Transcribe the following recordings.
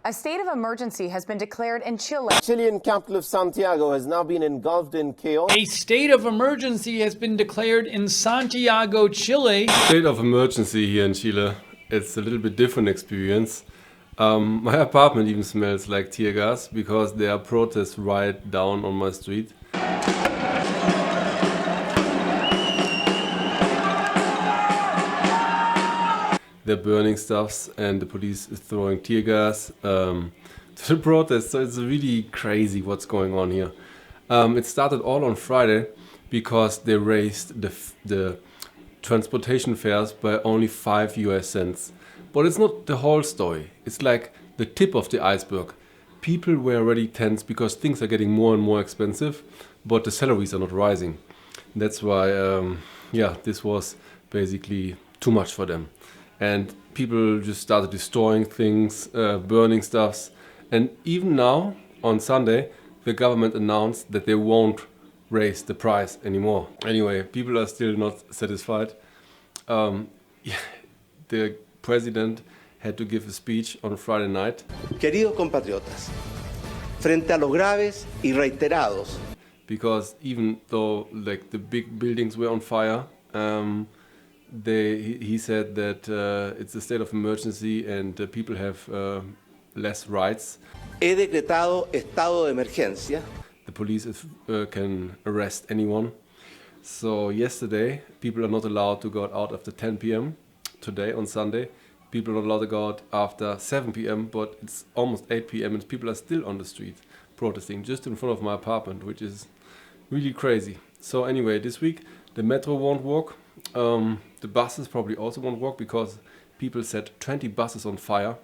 A state of emergency has been declared in Chile. Chilean capital of Santiago has now been engulfed in chaos. A state of emergency has been declared in Santiago, Chile. State of emergency here in Chile. It's a little bit different experience. My apartment even smells like tear gas because there are protests right down on my street. They're burning stuffs and the police is throwing tear gas to the protests. So it's really crazy what's going on here. It started all on Friday because they raised the transportation fares by only 5 US cents. But it's not the whole story. It's like the tip of the iceberg. People were already tense because things are getting more and more expensive, but the salaries are not rising. That's why, this was basically too much for them. And people just started destroying things, burning stuffs. And even now, on Sunday, the government announced that they won't raise the price anymore. Anyway, people are still not satisfied. The president had to give a speech on Friday night. Queridos compatriotas, frente a los graves y reiterados. Because even though like the big buildings were on fire, he said that it's a state of emergency and people have less rights. He decretado estado de emergencia. The police can arrest anyone. So yesterday, people are not allowed to go out after 10 p.m. Today, on Sunday, people are not allowed to go out after 7 p.m. But it's almost 8 p.m. and people are still on the street protesting just in front of my apartment, which is really crazy. So anyway, this week the metro won't work. The buses probably also won't work because people set 20 buses on fire.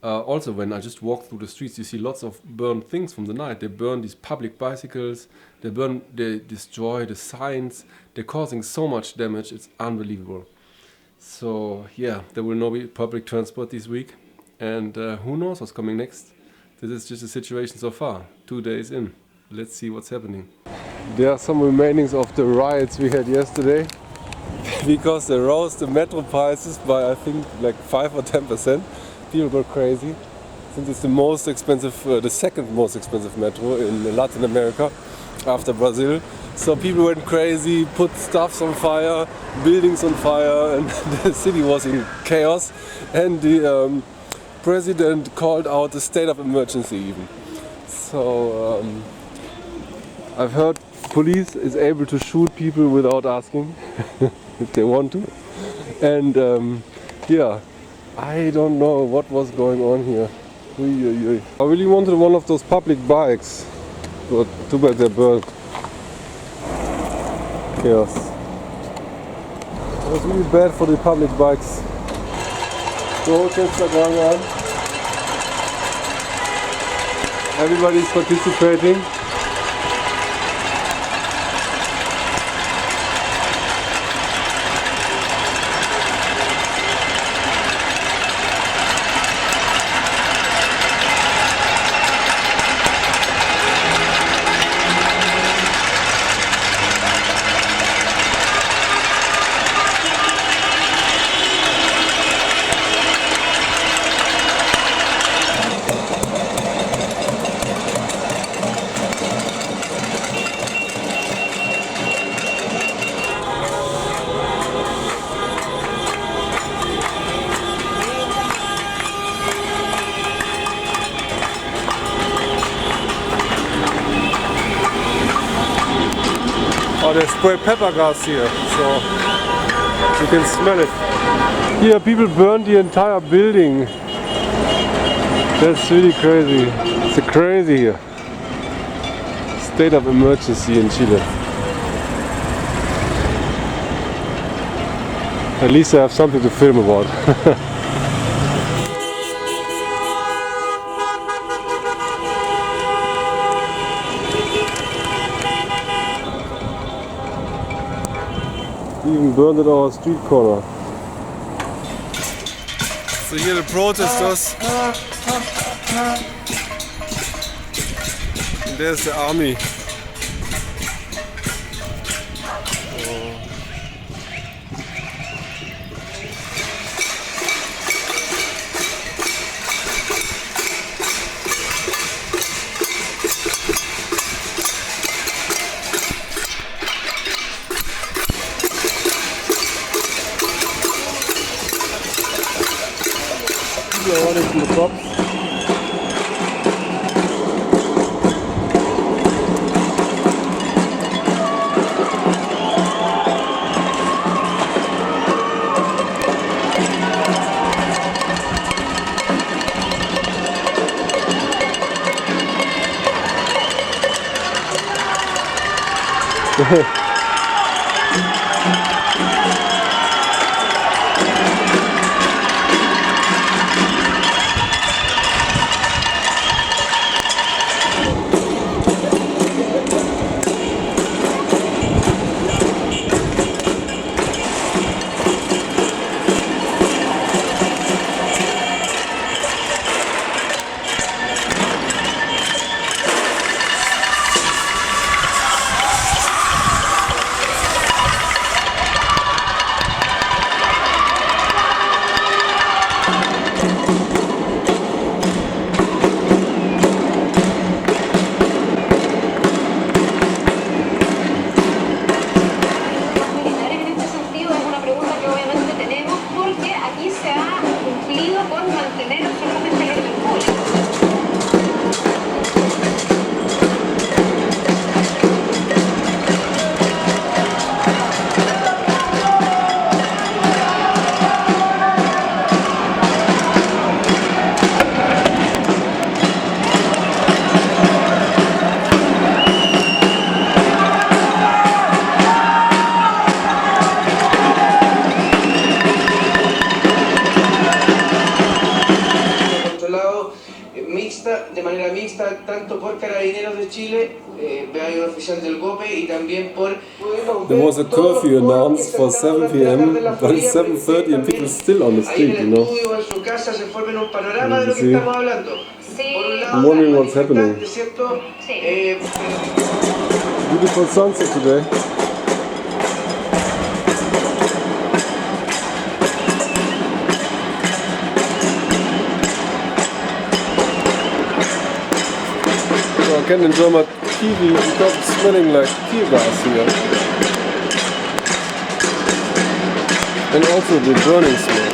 Also, when I just walk through the streets, you see lots of burned things from the night. They burn these public bicycles, they destroy the signs, they're causing so much damage, it's unbelievable. So yeah, there will not be public transport this week, and who knows what's coming next. This is just a situation so far, 2 days in. Let's see what's happening. There are some remainings of the riots we had yesterday, because they rose the metro prices by I think like 5 or 10%. People go crazy, since it's the most expensive, the second most expensive metro in Latin America after Brazil. So people went crazy, put stuffs on fire, buildings on fire, and the city was in chaos. And the president called out a state of emergency even. So I've heard police is able to shoot people without asking if they want to. And I don't know what was going on here. I really wanted one of those public bikes, but too bad they're burnt. Chaos. It was really bad for the public bikes. Protests are going on. Everybody's participating. Oh, they spray pepper gas here, so you can smell it. Here people burned the entire building. That's really crazy. It's crazy here. State of emergency in Chile. At least I have something to film about. Even burned at our street corner. So here the protesters. And there's the army. stops. De manera mixta, tanto por carabineros de Chile, hay un oficial del GOPE y también por... There was a curfew announced for 7 p.m., but it's 7:30 and people are still on the street, you know. En su casa se formen un panorama de lo que estamos hablando. Por un lado, I'm wondering what's happening. ¿cierto? Beautiful sunset today. I can't enjoy my TV because it's smelling like tear gas here. And also the burning smell.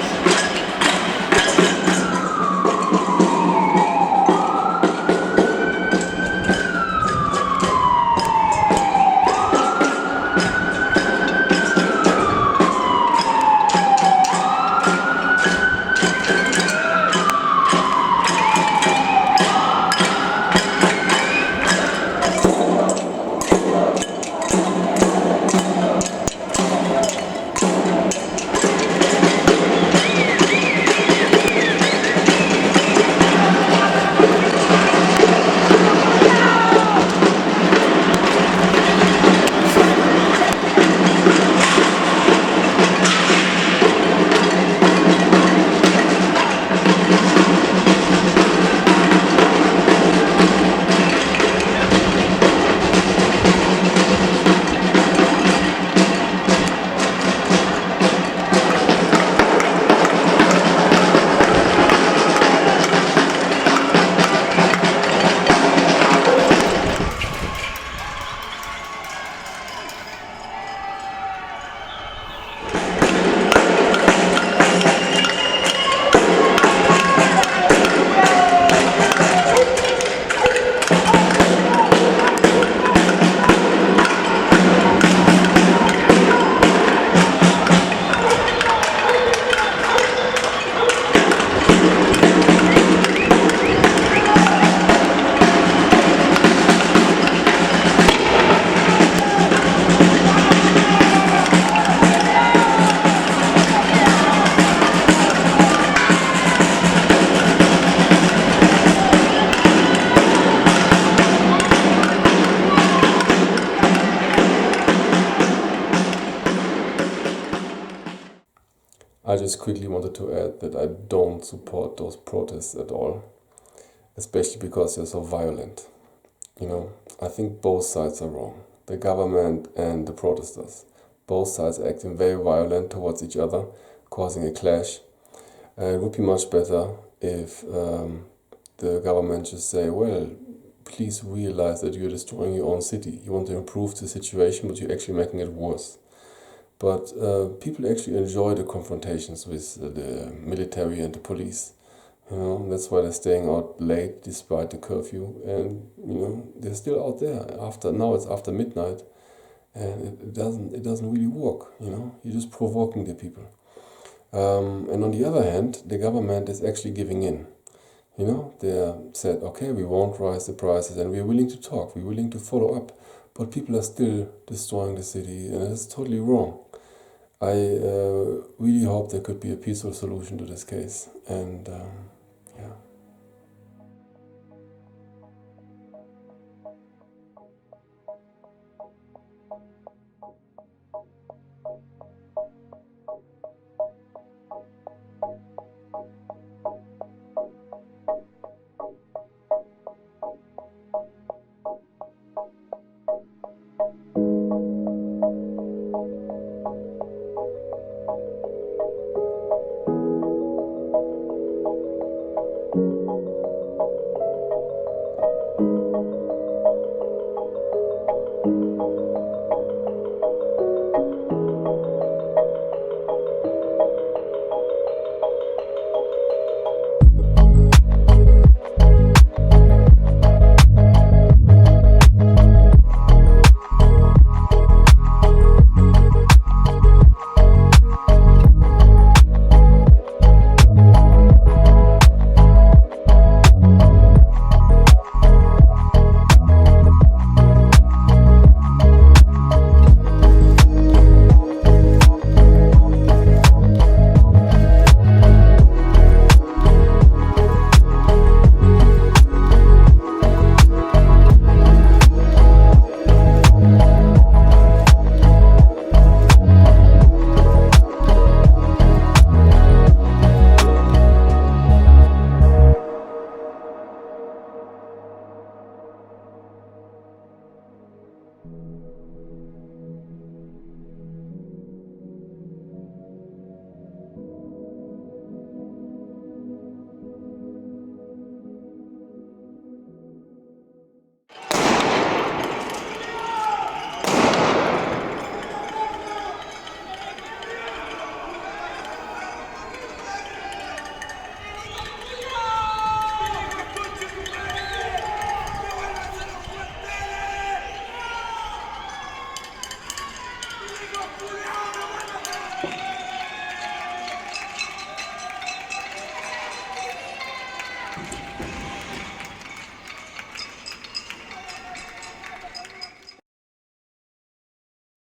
I just quickly wanted to add that I don't support those protests at all, especially because they're so violent. You know, I think both sides are wrong, the government and the protesters. Both sides are acting very violent towards each other, causing a clash. It would be much better if the government just say, well, please realize that you're destroying your own city. You want to improve the situation, but you're actually making it worse. But people actually enjoy the confrontations with the military and the police. You know, that's why they're staying out late despite the curfew, and you know they're still out there after now. It's after midnight, and it doesn't really work. You know, you're just provoking the people. And on the other hand, the government is actually giving in. You know, they said, okay, we won't rise the prices, and we're willing to talk, we're willing to follow up, but people are still destroying the city, and it's totally wrong. I really hope there could be a peaceful solution to this case, and yeah.